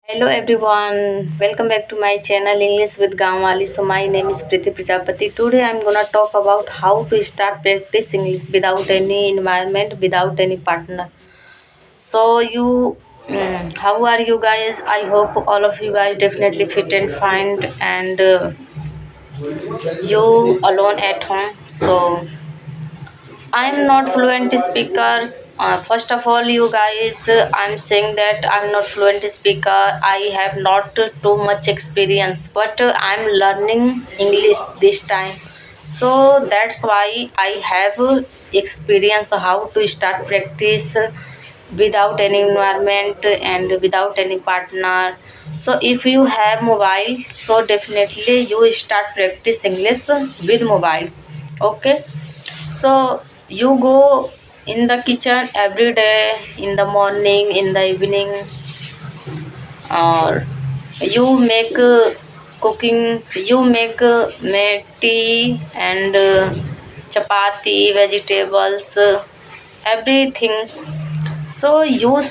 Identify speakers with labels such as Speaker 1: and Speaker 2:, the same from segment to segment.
Speaker 1: Hello everyone, welcome back to my channel English with Gamwali. So my name is Priti Prajapati. Today I'm gonna talk about how to start practice English without any environment, without any partner. So how are you guys? I hope all of you guys definitely fit and fine, and you alone at home. So I'm not fluent speaker. First of all, you guys, I'm saying that I'm not fluent speaker. I have not too much experience, but I'm learning English this time. So that's why I have experience how to start practice without any environment and without any partner. So if you have mobile, so definitely you start practice English with mobile. Okay, so you go in the kitchen every day, in the morning, in the evening, or you make cooking, you make tea and chapati, vegetables, everything. So you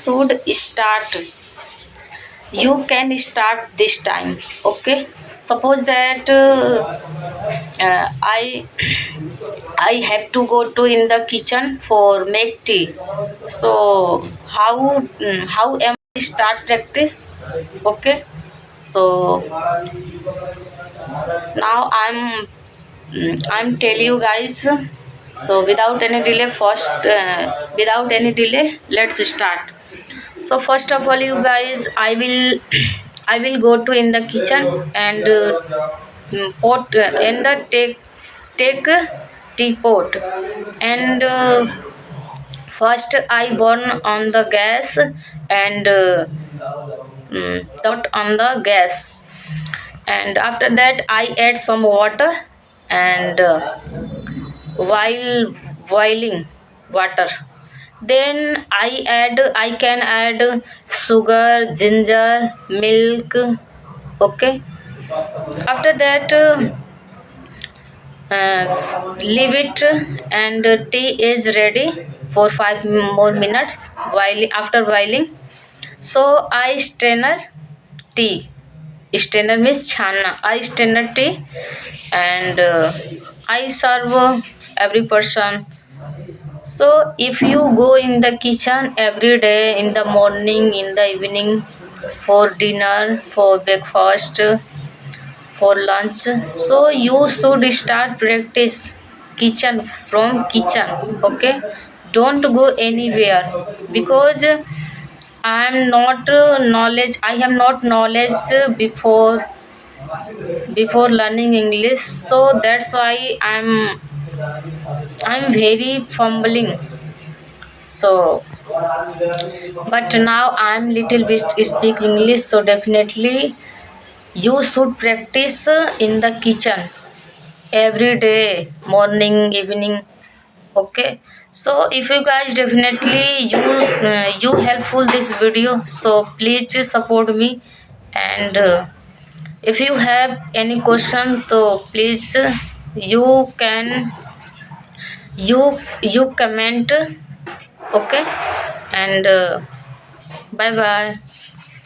Speaker 1: can start this time. Okay, suppose that I I have to go to in the kitchen for make tea. So how am I start practice? Okay. So now I'm tell you guys. So without any delay, let's start. So first of all, you guys, I will go to in the kitchen and pot and the take teapot and first I burn on the gas and dot on the gas, and after that I add some water and while boiling water, then I can add sugar, ginger, milk. Okay, after that leave it, and tea is ready for 5 more minutes while after boiling. So I tea strainer means chhana. I strainer tea and I serve every person. So if you go in the kitchen every day, in the morning, in the evening, for dinner, for breakfast, for lunch, so you should start practice kitchen from kitchen. Okay, don't go anywhere, because I am not knowledge before learning English, so that's why I'm very fumbling. So but now I'm little bit speak English, so definitely you should practice in the kitchen every day, morning, evening. Okay, so if you guys definitely you helpful this video, so please support me, and if you have any question, so please you can you comment. Okay, and bye bye.